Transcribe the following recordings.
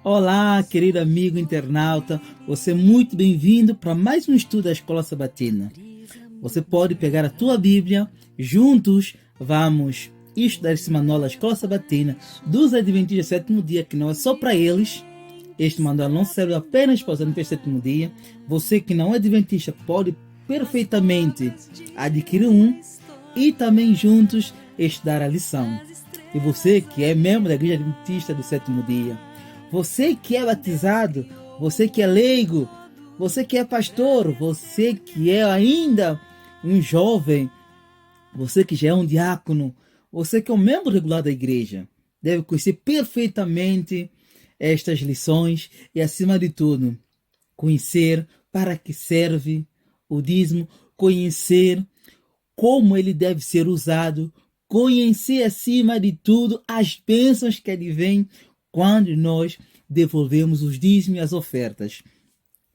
Olá, querido amigo internauta, você é muito bem-vindo para mais um estudo da Escola Sabatina. Você pode pegar a tua Bíblia, juntos vamos estudar esse manual da Escola Sabatina dos Adventistas do Sétimo Dia, que não é só para eles. Este manual não serve apenas para os Adventistas do Sétimo Dia. Você que não é Adventista pode perfeitamente adquirir um e também juntos estudar a lição. E você que é membro da Igreja Adventista do Sétimo Dia, você que é batizado, você que é leigo, você que é pastor, você que é ainda um jovem, você que já é um diácono, você que é um membro regular da igreja, deve conhecer perfeitamente estas lições e, acima de tudo, conhecer para que serve o dízimo, conhecer como ele deve ser usado, conhecer, acima de tudo, as bênçãos que advêm quando nós devolvemos os dízimos e as ofertas.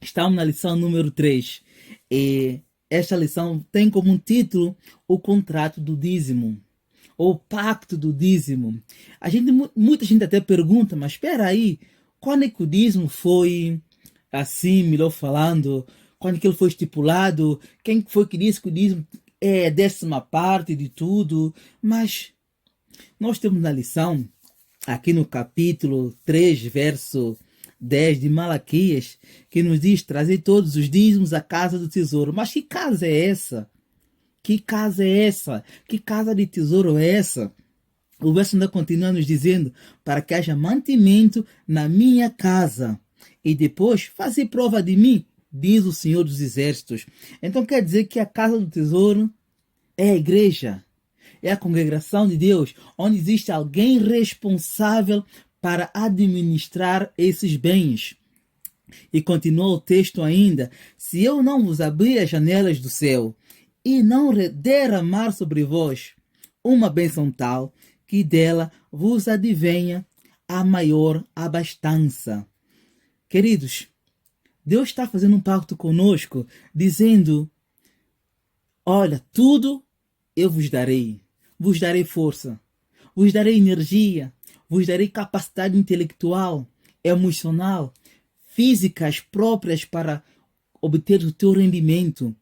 Estamos na lição número 3 e esta lição tem como título o contrato do dízimo, ou pacto do dízimo. Muita gente até pergunta, mas espera aí, quando é que o dízimo foi assim, melhor falando, quando é que ele foi estipulado, quem foi que disse que o dízimo é a 10ª parte de tudo? Mas nós temos na lição, aqui no capítulo 3, verso 10 de Malaquias, que nos diz: trazer todos os dízimos à casa do tesouro. Mas que casa é essa? Que casa é essa? Que casa de tesouro é essa? O verso ainda continua nos dizendo: para que haja mantimento na minha casa, e depois fazer prova de mim, diz o Senhor dos Exércitos. Então quer dizer que a casa do tesouro é a igreja, é a congregação de Deus, onde existe alguém responsável para administrar esses bens. E continua o texto ainda: se eu não vos abrir as janelas do céu e não derramar sobre vós uma bênção tal, que dela vos advenha a maior abastança. Queridos, Deus está fazendo um pacto conosco, dizendo: olha, tudo eu vos darei força, vos darei energia, vos darei capacidade intelectual, emocional, físicas próprias para obter o teu rendimento.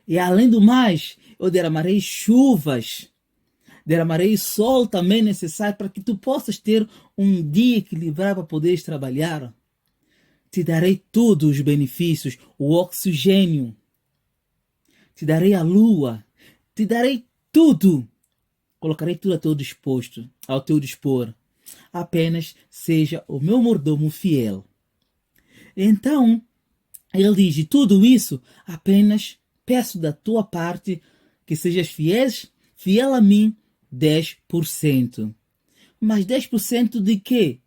E além do mais, eu derramarei chuvas, derramarei sol também necessário para que tu possas ter um dia equilibrado para poderes trabalhar. Te darei todos os benefícios, o oxigênio, te darei a lua, te darei tudo. Colocarei tudo ao teu dispor. Apenas seja o meu mordomo fiel. Então, ele diz: de tudo isso, apenas peço da tua parte que sejas fiel a mim, 10%. Mas 10% de quê?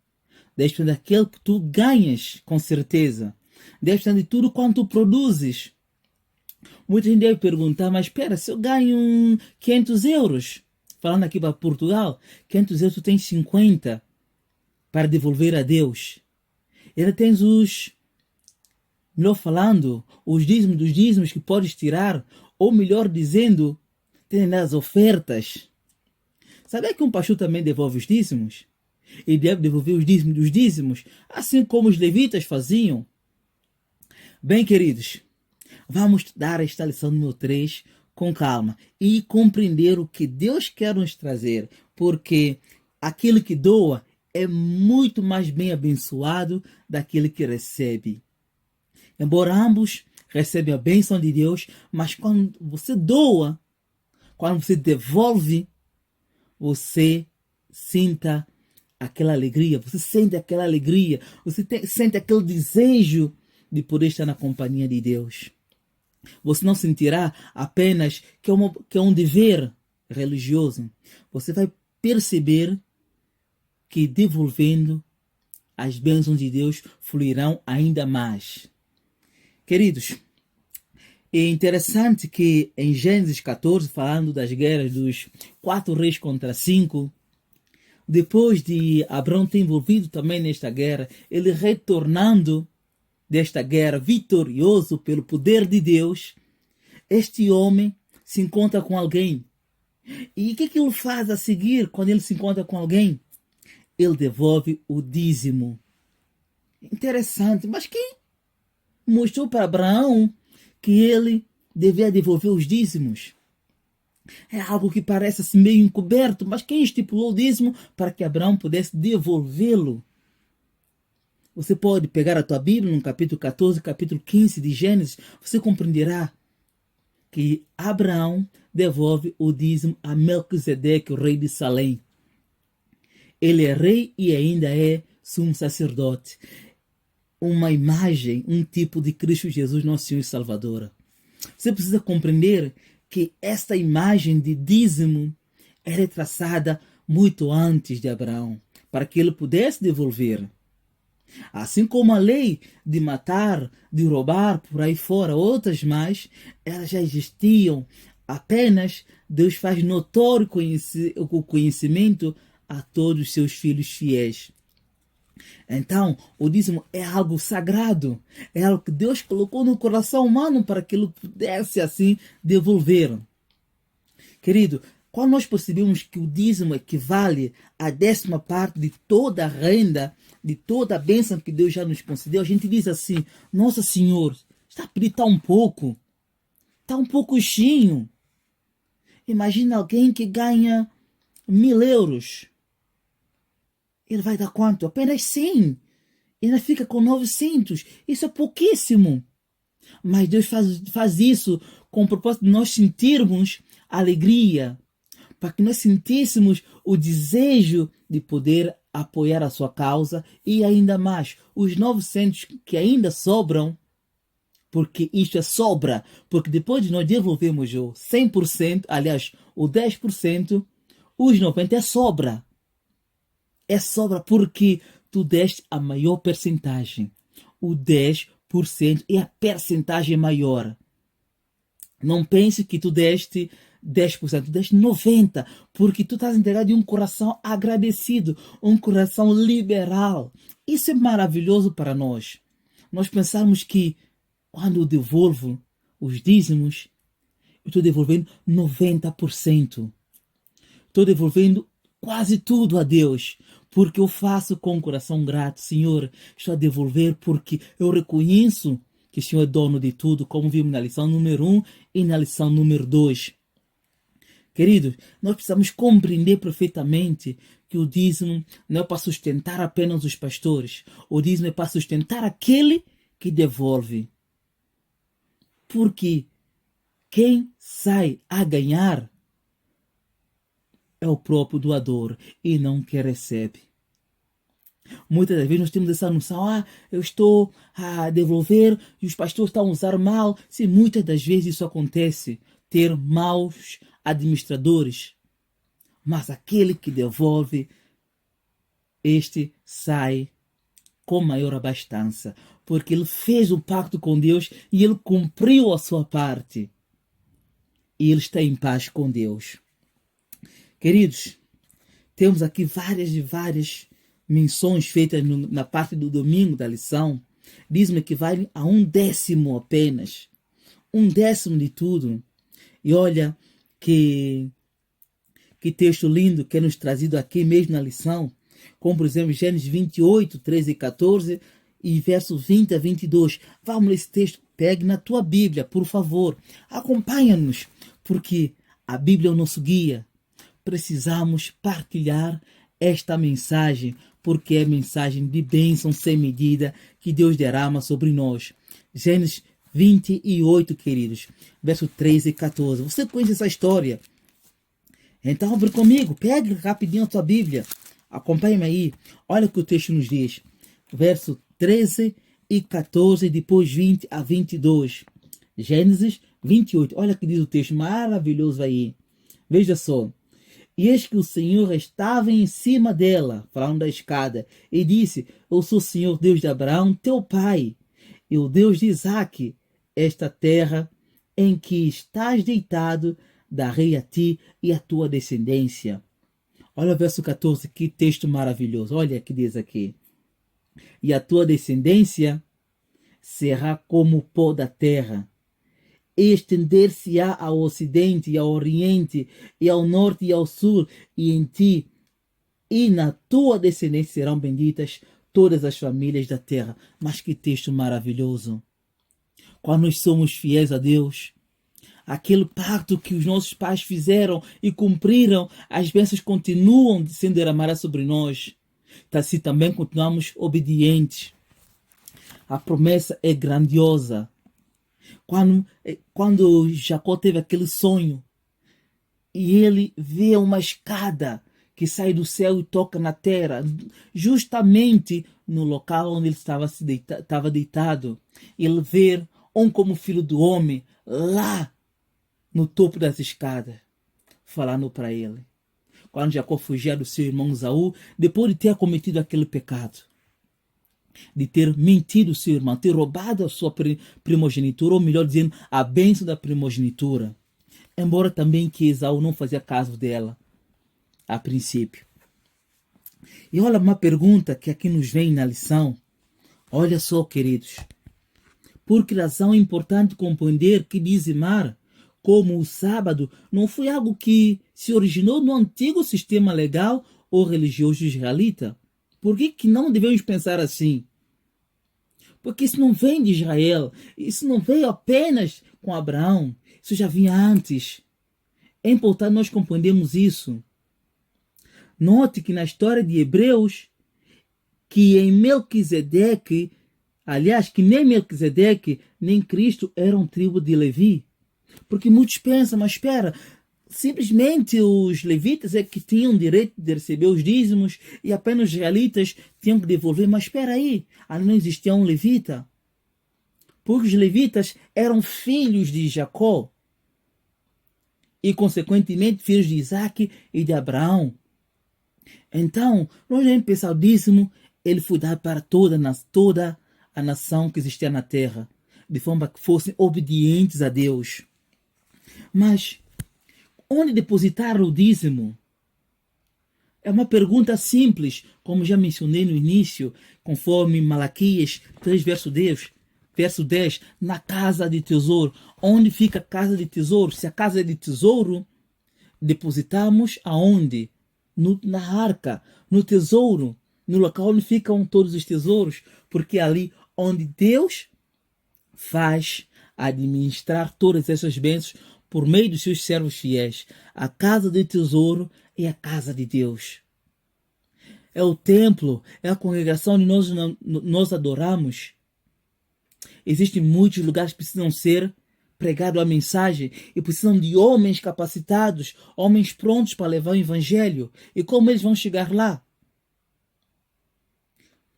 10% daquilo que tu ganhas, com certeza. 10% de tudo quanto tu produzes. Muita gente deve perguntar: mas espera, se eu ganho 500 euros, falando aqui para Portugal, 500 euros tu tens 50 para devolver a Deus. Ele tens melhor falando, os dízimos dos dízimos que podes tirar, ou melhor dizendo, tem as ofertas. Sabia que um pastor também devolve os dízimos? E deve devolver os dízimos dos dízimos, assim como os levitas faziam. Bem, queridos, vamos estudar esta lição número 3 com calma e compreender o que Deus quer nos trazer, porque aquele que doa é muito mais bem abençoado daquele que recebe. Embora ambos recebem a bênção de Deus, mas quando você doa, quando você devolve, você sinta aquela alegria, você sente aquela alegria, você sente aquele desejo de poder estar na companhia de Deus. Você não sentirá apenas que é um dever religioso. Você vai perceber que devolvendo, as bênçãos de Deus fluirão ainda mais. Queridos, é interessante que em Gênesis 14, falando das guerras dos 4 reis contra 5, depois de Abraão ter envolvido também nesta guerra, ele retornando desta guerra vitorioso pelo poder de Deus, este homem se encontra com alguém. E o que ele faz a seguir quando ele se encontra com alguém? Ele devolve o dízimo. Interessante, mas quem mostrou para Abraão que ele devia devolver os dízimos? É algo que parece assim meio encoberto, mas quem estipulou o dízimo para que Abraão pudesse devolvê-lo? Você pode pegar a tua Bíblia no capítulo 14, capítulo 15 de Gênesis, você compreenderá que Abraão devolve o dízimo a Melquisedeque, o rei de Salém. Ele é rei e ainda é sumo sacerdote. Uma imagem, um tipo de Cristo Jesus, nosso Senhor e Salvador. Você precisa compreender que esta imagem de dízimo era traçada muito antes de Abraão, para que ele pudesse devolver. Assim como a lei de matar, de roubar, por aí fora, outras mais, elas já existiam. Apenas Deus faz notório o conhecimento a todos os seus filhos fiéis. Então, o dízimo é algo sagrado, é algo que Deus colocou no coração humano para que ele pudesse assim devolver. Querido, quando nós percebemos que o dízimo equivale à 10ª parte de toda a renda, de toda a bênção que Deus já nos concedeu, a gente diz assim: Nossa Senhor, está a pedir tão pouco, está um pouquinho. Imagina alguém que ganha 1.000 euros. Ele vai dar quanto? Apenas 100. Ele fica com 900. Isso é pouquíssimo. Mas Deus faz isso com o propósito de nós sentirmos alegria, para que nós sentíssemos o desejo de poder apoiar a sua causa e ainda mais os 900 que ainda sobram, porque isto é sobra, porque depois de nós devolvermos o 100%, aliás, o 10%, os 90% é sobra. É sobra porque tu deste a maior percentagem. O 10% é a percentagem maior. Não pense que tu deste 10%, tu deste 90%, porque tu estás entregado de um coração agradecido, um coração liberal. Isso é maravilhoso para nós. Nós pensamos que quando eu devolvo os dízimos, eu estou devolvendo 90%. Estou devolvendo quase tudo a Deus, porque eu faço com o coração grato. Senhor, estou a devolver porque eu reconheço que o Senhor é dono de tudo, como vimos na lição número 1 e na lição número 2. Queridos, nós precisamos compreender perfeitamente que o dízimo não é para sustentar apenas os pastores. O dízimo é para sustentar aquele que devolve. Porque quem sai a ganhar é o próprio doador e não quem recebe. Muitas das vezes nós temos essa noção: eu estou a devolver e os pastores estão a usar mal. Sim, muitas das vezes isso acontece, ter maus administradores. Mas aquele que devolve, este sai com maior abastança, porque ele fez um pacto com Deus e ele cumpriu a sua parte. E ele está em paz com Deus. Queridos, temos aqui várias menções feitas na parte do domingo da lição. Dízimo equivale a 1/10 apenas. 1/10 de tudo. E olha que texto lindo que é nos trazido aqui mesmo na lição. Como, por exemplo, Gênesis 28, 13 e 14 e verso 20 a 22. Vamos ler esse texto. Pegue na tua Bíblia, por favor. Acompanha-nos, porque a Bíblia é o nosso guia. Precisamos partilhar esta mensagem, porque é mensagem de bênção sem medida que Deus derrama sobre nós. Gênesis 28, queridos, verso 13 e 14. Você conhece essa história? Então, abre comigo, pegue rapidinho a tua Bíblia, acompanhe-me aí. Olha o que o texto nos diz. Verso 13 e 14, depois 20 a 22. Gênesis 28, olha o que diz o texto, maravilhoso aí. Veja só. E eis que o Senhor estava em cima dela, falando da escada, e disse: Eu sou o Senhor Deus de Abraão, teu pai, e o Deus de Isaque. Esta terra em que estás deitado, darei a ti e a tua descendência. Olha o verso 14, que texto maravilhoso. Olha o que diz aqui. E a tua descendência será como o pó da terra. Estender-se-á ao ocidente e ao oriente, e ao norte e ao sul, e em ti e na tua descendência serão benditas todas as famílias da terra. Mas que texto maravilhoso! Quando nós somos fiéis a Deus, aquele pacto que os nossos pais fizeram e cumpriram, as bênçãos continuam sendo derramadas sobre nós. Assim também continuamos obedientes. A promessa é grandiosa. Quando Jacó teve aquele sonho e ele vê uma escada que sai do céu e toca na terra, justamente no local onde ele estava deitado, ele vê como filho do homem lá no topo das escadas, falando para ele. Quando Jacó fugia do seu irmão Esaú, depois de ter cometido aquele pecado, de ter mentido ao seu irmão, ter roubado a sua primogenitura, ou melhor dizendo, a bênção da primogenitura. Embora também que Esaú não fazia caso dela, a princípio. E olha uma pergunta que aqui nos vem na lição. Olha só, queridos. Por que razão é importante compreender que dizimar, como o sábado, não foi algo que se originou no antigo sistema legal ou religioso israelita? Por que não devemos pensar assim? Porque isso não vem de Israel. Isso não veio apenas com Abraão. Isso já vinha antes. É importante nós compreendermos isso. Note que na história de Hebreus, que em Melquisedeque, aliás, que nem Melquisedeque, nem Cristo eram tribo de Levi. Porque muitos pensam, mas espera, simplesmente os levitas é que tinham direito de receber os dízimos e apenas os israelitas tinham que devolver. Mas espera aí, ali não existia um levita. Porque os levitas eram filhos de Jacó e, consequentemente, filhos de Isaac e de Abraão. Então, nós devemos pensar o dízimo, ele foi dado para toda a nação que existia na terra, de forma que fossem obedientes a Deus. Mas onde depositar o dízimo? É uma pergunta simples, como já mencionei no início, conforme Malaquias 3, verso 10, na casa de tesouro. Onde fica a casa de tesouro? Se a casa é de tesouro, depositamos aonde? Na arca, no tesouro, no local onde ficam todos os tesouros, porque é ali onde Deus faz administrar todas essas bênçãos por meio dos seus servos fiéis. A casa de tesouro é a casa de Deus. É o templo, é a congregação onde nós adoramos. Existem muitos lugares que precisam ser pregado a mensagem e precisam de homens capacitados, homens prontos para levar o evangelho. E como eles vão chegar lá?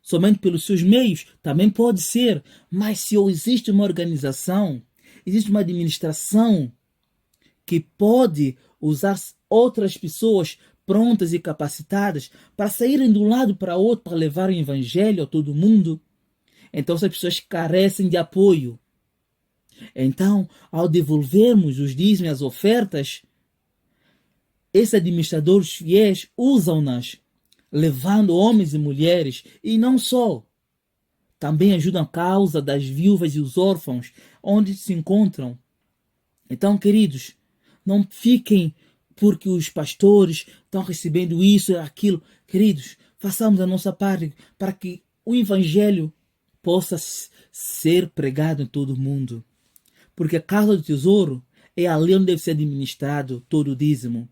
Somente pelos seus meios? Também pode ser. Mas se existe uma organização, existe uma administração que pode usar outras pessoas prontas e capacitadas para saírem de um lado para outro para levar o evangelho a todo mundo, então essas pessoas carecem de apoio. Então, ao devolvermos os dízimos e as ofertas, esses administradores fiéis usam-nas, levando homens e mulheres, e não só. Também ajudam a causa das viúvas e os órfãos, onde se encontram. Então, queridos, não fiquem porque os pastores estão recebendo isso e aquilo. Queridos, façamos a nossa parte para que o evangelho possa ser pregado em todo o mundo. Porque a casa do tesouro é ali onde deve ser administrado todo o dízimo.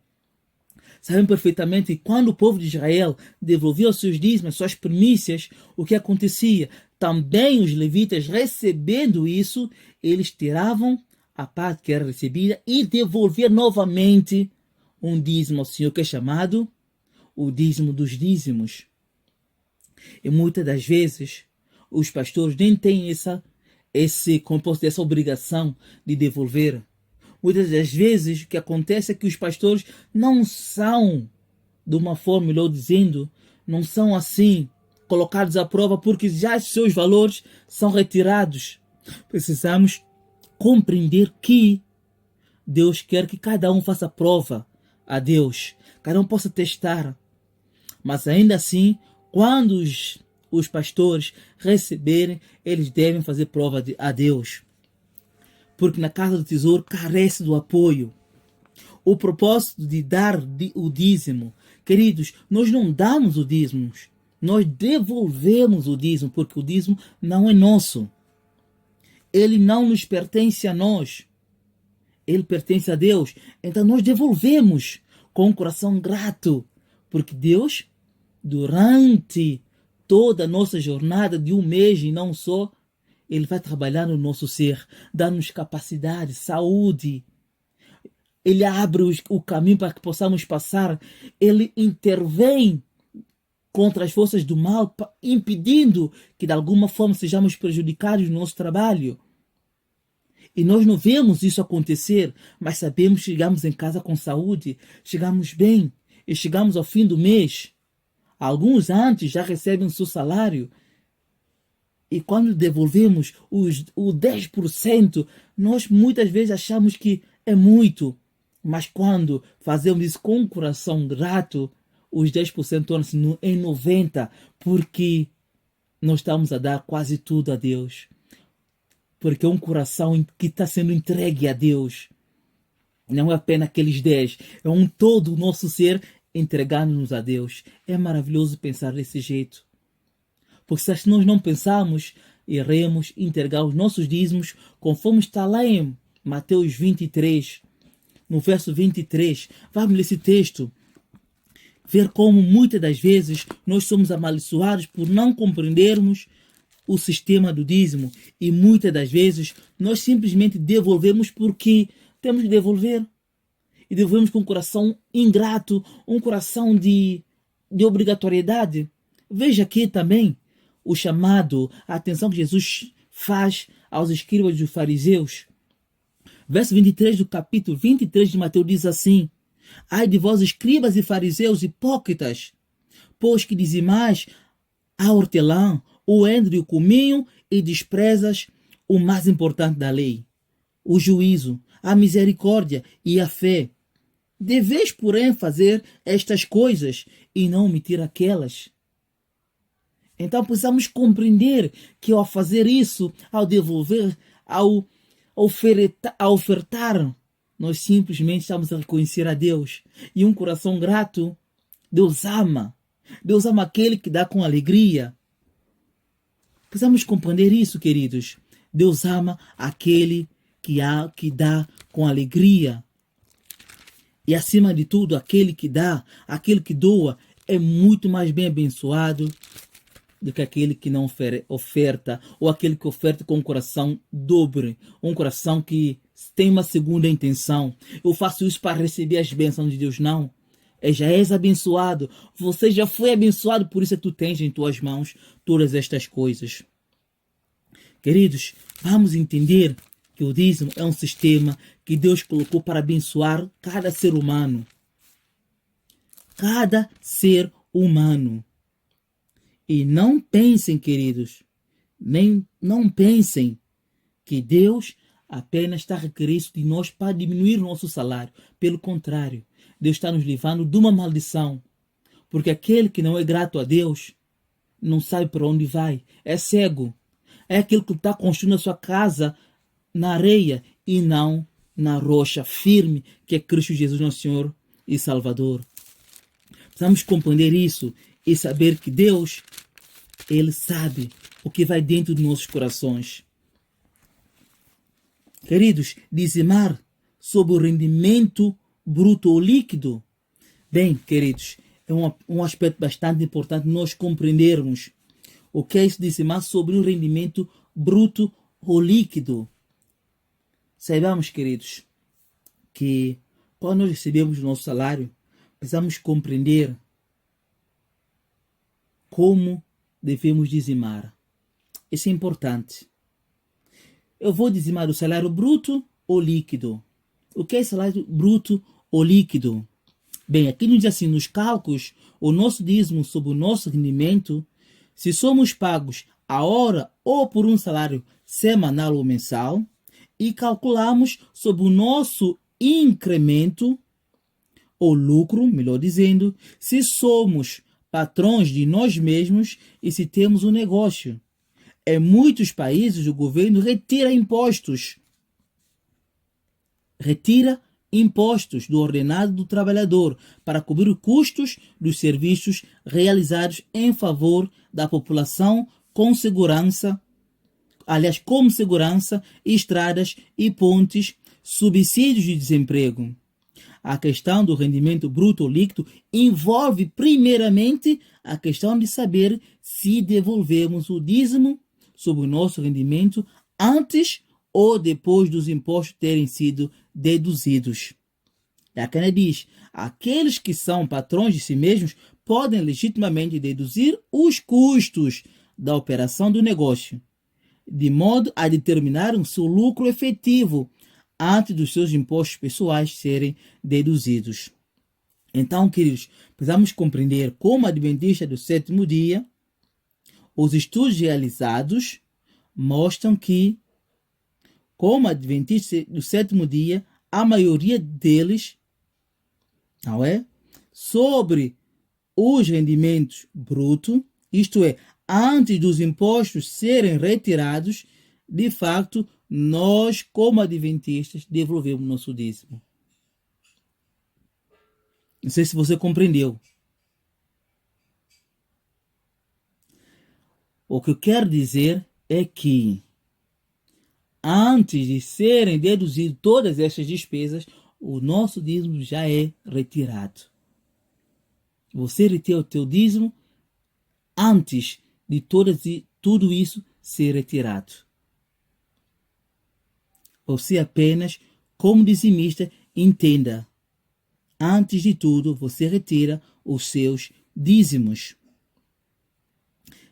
Sabemos perfeitamente que quando o povo de Israel devolvia os seus dízimos, suas primícias, o que acontecia? Também os levitas, recebendo isso, eles tiravam a parte que era recebida e devolviam novamente um dízimo ao Senhor, que é chamado o dízimo dos dízimos. E muitas das vezes, os pastores nem têm essa obrigação de devolver. Muitas das vezes o que acontece é que os pastores não são, de uma forma, melhor dizendo, não são assim colocados à prova porque já os seus valores são retirados. Precisamos compreender que Deus quer que cada um faça prova a Deus, cada um possa testar. Mas ainda assim, quando os pastores receberem, eles devem fazer prova a Deus. Porque na casa do tesouro carece do apoio. O propósito de dar o dízimo, queridos, nós não damos o dízimo nós devolvemos o dízimo, porque o dízimo não é nosso. Ele não nos pertence a nós. Ele pertence a Deus. Então nós devolvemos com um coração grato, porque Deus, durante toda a nossa jornada de um mês e não só, Ele vai trabalhar no nosso ser, dando-nos capacidade, saúde. Ele abre o caminho para que possamos passar. Ele intervém contra as forças do mal, impedindo que de alguma forma sejamos prejudicados no nosso trabalho. E nós não vemos isso acontecer, mas sabemos que chegamos em casa com saúde, chegamos bem e chegamos ao fim do mês. Alguns antes já recebem o seu salário. E quando devolvemos o 10%, nós muitas vezes achamos que é muito. Mas quando fazemos isso com um coração grato, os 10% tornam-se em 90%, porque nós estamos a dar quase tudo a Deus. Porque é um coração que está sendo entregue a Deus. Não é apenas aqueles 10%, é um todo o nosso ser entregando-nos a Deus. É maravilhoso pensar desse jeito. Porque se nós não pensarmos, iremos entregar os nossos dízimos, conforme está lá em Mateus 23, no verso 23. Vamos ler esse texto. Ver como muitas das vezes nós somos amaldiçoados por não compreendermos o sistema do dízimo. E muitas das vezes nós simplesmente devolvemos porque temos que devolver. E devolvemos com um coração ingrato, um coração de obrigatoriedade. Veja aqui também o chamado, a atenção que Jesus faz aos escribas e fariseus. Verso 23 do capítulo 23 de Mateus diz assim: ai de vós, escribas e fariseus hipócritas, pois que dizimais a hortelã, o endro e o cominho, e desprezas o mais importante da lei, o juízo, a misericórdia e a fé. Deveis, porém, fazer estas coisas e não omitir aquelas. Então precisamos compreender que ao fazer isso, ao devolver, ao ofertar, nós simplesmente estamos a reconhecer a Deus. E um coração grato, Deus ama. Deus ama aquele que dá com alegria. Precisamos compreender isso, queridos. Deus ama aquele que dá com alegria. E acima de tudo, aquele que dá, aquele que doa, é muito mais bem abençoado do que aquele que não oferta, ou aquele que oferta com um coração dobre, um coração que tem uma segunda intenção. Eu faço isso para receber as bênçãos de Deus. Não. Já és abençoado. Você já foi abençoado, por isso é que tu tens em tuas mãos todas estas coisas. Queridos, vamos entender que o dízimo é um sistema que Deus colocou para abençoar cada ser humano. Cada ser humano. E não pensem, queridos, não pensem que Deus apenas está a requerer isso de nós para diminuir o nosso salário. Pelo contrário, Deus está nos livrando de uma maldição. Porque aquele que não é grato a Deus não sabe para onde vai. É cego. É aquele que está construindo a sua casa na areia e não na rocha firme que é Cristo Jesus, nosso Senhor e Salvador. Precisamos compreender isso e saber que Deus, Ele sabe o que vai dentro dos nossos corações. Queridos, dizimar sobre o rendimento bruto ou líquido. Bem, queridos, é um aspecto bastante importante nós compreendermos o que é isso dizimar sobre o rendimento bruto ou líquido. Saibamos, queridos, que quando nós recebemos o nosso salário, precisamos compreender como devemos dizimar. Isso é importante. Eu vou dizimar o salário bruto ou líquido. O que é salário bruto ou líquido? Bem, aqui nos diz assim, nos cálculos, o nosso dízimo sobre o nosso rendimento, se somos pagos a hora ou por um salário semanal ou mensal, e calculamos sobre o nosso incremento ou lucro, melhor dizendo, se somos patrões de nós mesmos e se temos um negócio. Em muitos países, o governo retira impostos. Retira impostos do ordenado do trabalhador para cobrir os custos dos serviços realizados em favor da população com segurança, como segurança, estradas e pontes, subsídios de desemprego. A questão do rendimento bruto ou líquido envolve primeiramente a questão de saber se devolvemos o dízimo sobre o nosso rendimento antes ou depois dos impostos terem sido deduzidos. A Cana diz: aqueles que são patrões de si mesmos podem legitimamente deduzir os custos da operação do negócio, de modo a determinar o seu lucro efetivo antes dos seus impostos pessoais serem deduzidos. Então, queridos, precisamos compreender como adventista do sétimo dia, os estudos realizados mostram que, como adventista do sétimo dia, a maioria deles, não é, sobre os rendimentos brutos, isto é, antes dos impostos serem retirados, de fato, nós, como adventistas, devolvemos nosso dízimo. Não sei se você compreendeu. O que eu quero dizer é que, antes de serem deduzidas todas essas despesas, o nosso dízimo já é retirado. Você retira o teu dízimo antes de tudo isso ser retirado. Você apenas, como dizimista, entenda. Antes de tudo, você retira os seus dízimos.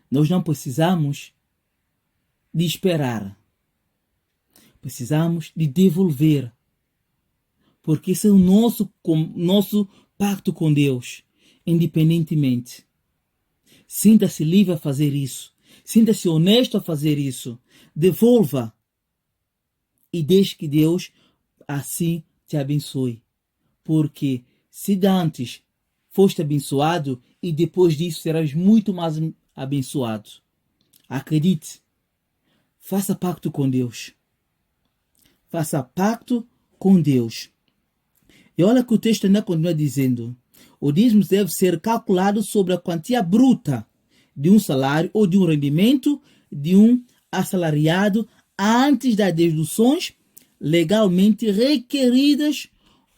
Nós não precisamos de esperar. Precisamos de devolver. Porque esse é o nosso pacto com Deus, independentemente. Sinta-se livre a fazer isso. Sinta-se honesto a fazer isso. Devolva. E deixe que Deus assim te abençoe. Porque se antes foste abençoado e depois disso serás muito mais abençoado. Acredite. Faça pacto com Deus. Faça pacto com Deus. E olha que o texto ainda continua dizendo: o dízimo deve ser calculado sobre a quantia bruta de um salário ou de um rendimento de um assalariado antes das deduções legalmente requeridas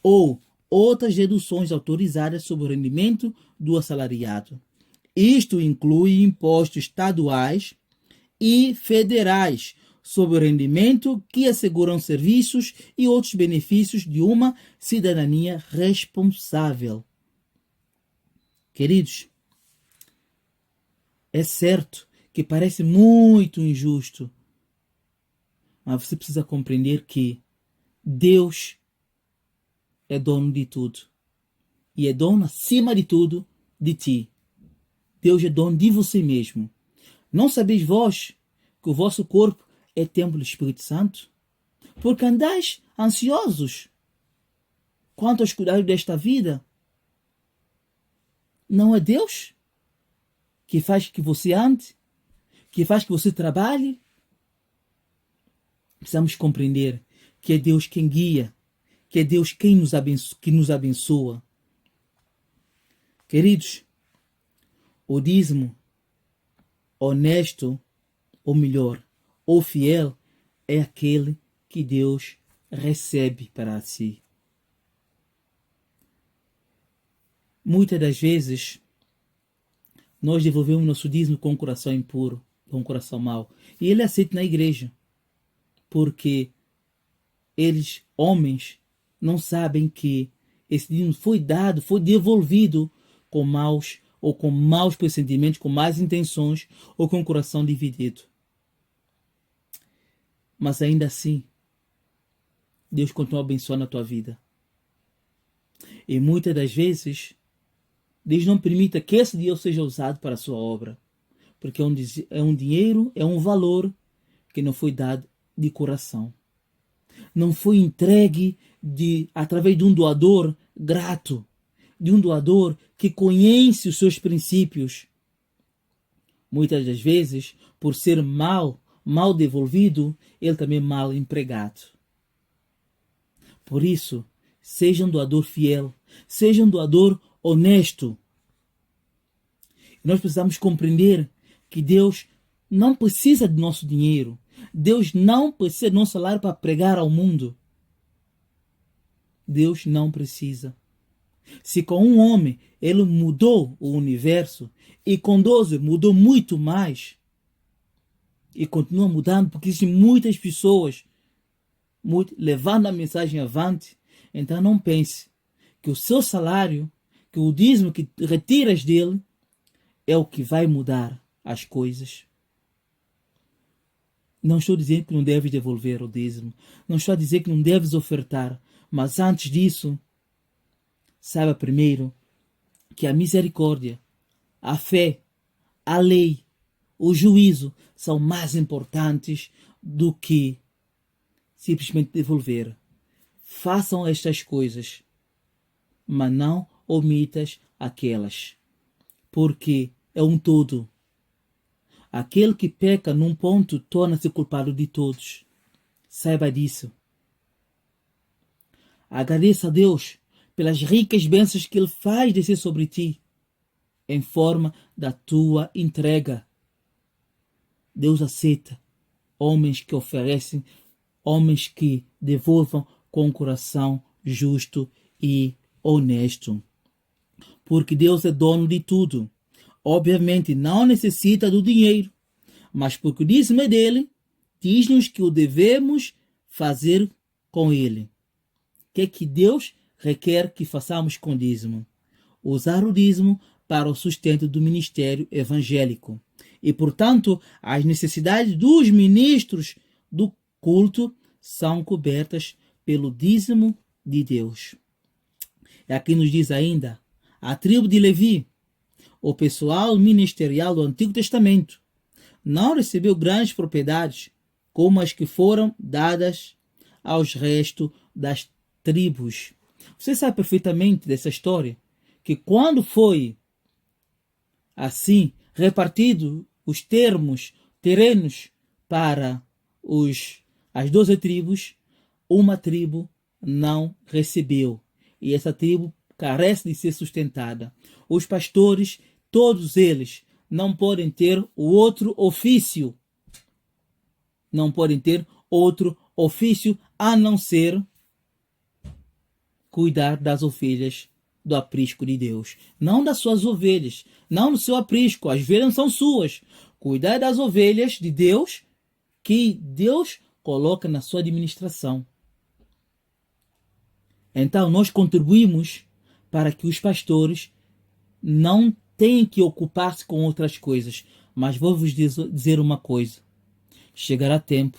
ou outras deduções autorizadas sobre o rendimento do assalariado. Isto inclui impostos estaduais e federais sobre o rendimento que asseguram serviços e outros benefícios de uma cidadania responsável. Queridos, é certo que parece muito injusto, mas você precisa compreender que Deus é dono de tudo. E é dono, acima de tudo, de ti. Deus é dono de você mesmo. Não sabeis vós que o vosso corpo é templo do Espírito Santo? Porque andais ansiosos quanto aos cuidados desta vida? Não é Deus que faz que você ande? Que faz que você trabalhe? Precisamos compreender que é Deus quem guia, que é Deus quem nos abençoa. Queridos, o dízimo honesto, ou melhor, ou fiel, é aquele que Deus recebe para si. Muitas das vezes, nós devolvemos nosso dízimo com um coração impuro, com um coração mau. E ele é aceito na igreja. Porque eles, homens, não sabem que esse dízimo foi dado, foi devolvido com maus pressentimentos, com más intenções ou com o coração dividido. Mas ainda assim, Deus continua abençoando a tua vida. E muitas das vezes, Deus não permita que esse dinheiro seja usado para a sua obra. Porque é um dinheiro, é um valor que não foi dado de coração. Não foi entregue através de um doador grato, de um doador que conhece os seus princípios. Muitas das vezes, por ser mal devolvido, ele também é mal empregado. Por isso, seja um doador fiel, seja um doador honesto. Nós precisamos compreender que Deus não precisa de nosso dinheiro. Deus não precisa de nosso salário para pregar ao mundo. Deus não precisa. Se com um homem ele mudou o universo, e com 12 mudou muito mais, e continua mudando, porque existem muitas pessoas levando a mensagem avante, então não pense que o seu salário, que o dízimo que retiras dele, é o que vai mudar as coisas. Não estou dizendo que não deves devolver o dízimo. Não estou a dizer que não deves ofertar. Mas antes disso, saiba primeiro que a misericórdia, a fé, a lei, o juízo são mais importantes do que simplesmente devolver. Façam estas coisas, mas não omitas aquelas. Porque é um todo. Aquele que peca num ponto torna-se culpado de todos. Saiba disso. Agradeça a Deus pelas ricas bênçãos que Ele faz descer sobre ti, em forma da tua entrega. Deus aceita homens que oferecem, homens que devolvam com um coração justo e honesto. Porque Deus é dono de tudo. Obviamente não necessita do dinheiro, mas porque o dízimo é dele, diz-nos que o devemos fazer com ele. O que é que Deus requer que façamos com o dízimo? Usar o dízimo para o sustento do ministério evangélico. E, portanto, as necessidades dos ministros do culto são cobertas pelo dízimo de Deus. E aqui nos diz ainda, a tribo de Levi, o pessoal ministerial do Antigo Testamento, não recebeu grandes propriedades como as que foram dadas aos restos das tribos. Você sabe perfeitamente dessa história, que quando foi assim repartido os terrenos para as 12 tribos, uma tribo não recebeu. E essa tribo carece de ser sustentada. Os pastores, todos eles, não podem ter o outro ofício. Não podem ter outro ofício a não ser cuidar das ovelhas do aprisco de Deus. Não das suas ovelhas, não do seu aprisco. As ovelhas não são suas. Cuidar das ovelhas de Deus que Deus coloca na sua administração. Então nós contribuímos para que os pastores não tenham que ocupar-se com outras coisas. Mas vou vos dizer uma coisa. Chegará tempo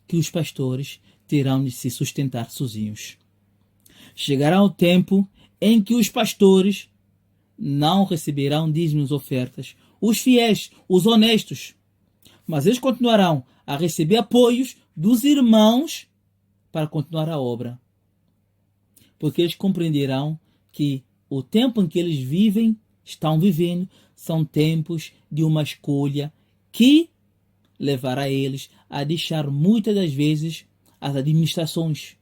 que os pastores terão de se sustentar sozinhos. Chegará o tempo em que os pastores não receberão dízimos ofertas. Os fiéis, os honestos. Mas eles continuarão a receber apoios dos irmãos para continuar a obra. Porque eles compreenderão que o tempo em que eles estão vivendo, são tempos de uma escolha que levará eles a deixar muitas das vezes as administrações.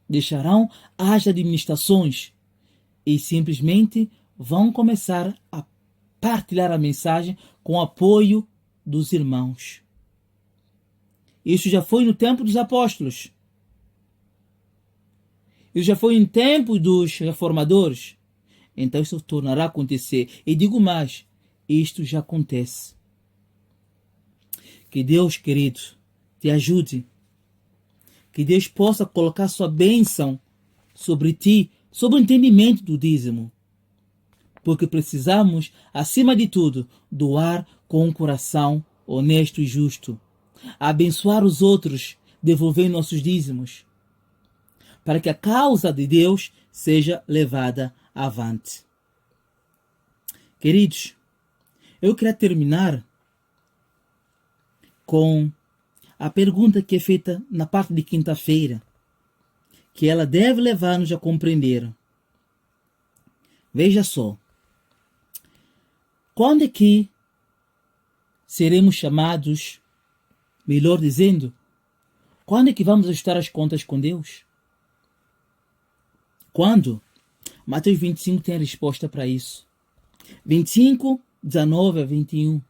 Deixarão as administrações e simplesmente vão começar a partilhar a mensagem com o apoio dos irmãos. Isso já foi no tempo dos apóstolos. Isso já foi em tempo dos reformadores. Então isso tornará a acontecer. E digo mais, isto já acontece. Que Deus, querido, te ajude. Que Deus possa colocar sua bênção sobre ti, sobre o entendimento do dízimo. Porque precisamos, acima de tudo, doar com um coração honesto e justo. Abençoar os outros, devolver nossos dízimos. Para que a causa de Deus seja levada avante. Queridos, eu queria terminar com a pergunta que é feita na parte de quinta-feira, que ela deve levar-nos a compreender. Veja só. Quando é que seremos chamados, melhor dizendo, quando é que vamos ajustar as contas com Deus? Quando? Mateus 25 tem a resposta para isso. 25, 19 a 21.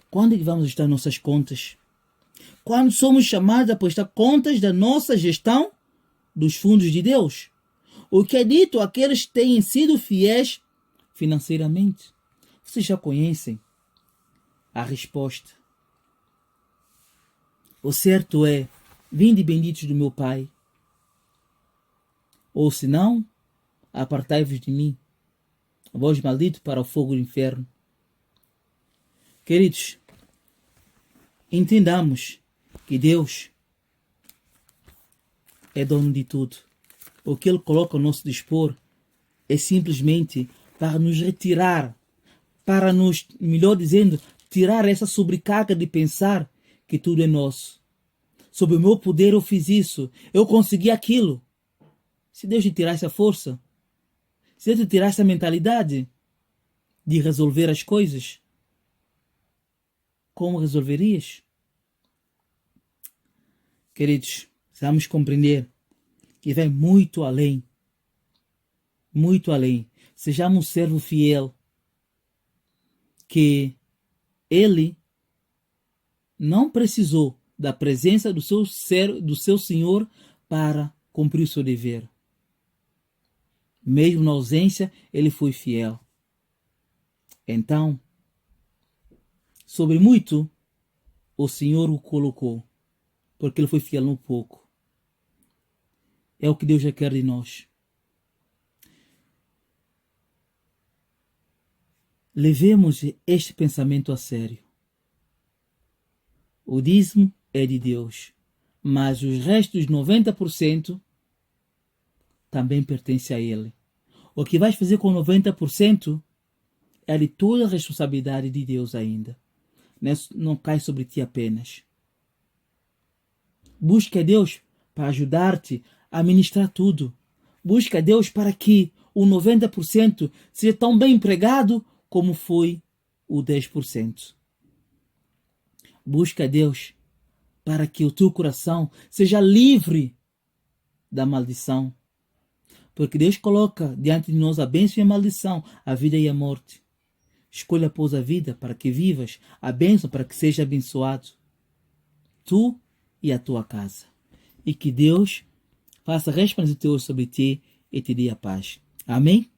Quando é que vamos ajustar nossas contas? Quando somos chamados a prestar contas da nossa gestão dos fundos de Deus? O que é dito àqueles que têm sido fiéis financeiramente? Vocês já conhecem a resposta. O certo é: vinde benditos do meu Pai. Ou se não, apartai-vos de mim, vós malditos para o fogo do inferno. Queridos, entendamos que Deus é dono de tudo. O que Ele coloca ao nosso dispor é simplesmente para nos retirar, para nos, melhor dizendo, tirar essa sobrecarga de pensar que tudo é nosso. Sob o meu poder eu fiz isso, eu consegui aquilo. Se Deus te tirasse a força, se Deus te tirasse a mentalidade de resolver as coisas, como resolverias? Queridos, precisamos compreender que vai muito além. Muito além. Sejamos um servo fiel, que ele não precisou da presença do seu Senhor para cumprir o seu dever. Mesmo na ausência, ele foi fiel. Então, sobre muito, o Senhor o colocou, porque ele foi fiel no pouco. É o que Deus já quer de nós. Levemos este pensamento a sério. O dízimo é de Deus, mas os restos 90% também pertence a Ele. O que vais fazer com 90% é de toda a responsabilidade de Deus ainda. Não cai sobre ti apenas. Busque a Deus para ajudar-te a administrar tudo. Busque a Deus para que o 90% seja tão bem empregado como foi o 10%. Busque a Deus para que o teu coração seja livre da maldição. Porque Deus coloca diante de nós a bênção e a maldição, a vida e a morte. Escolha, pois, a vida para que vivas, a bênção para que seja abençoado, tu e a tua casa. E que Deus faça resplandecer sobre ti e te dê a paz. Amém?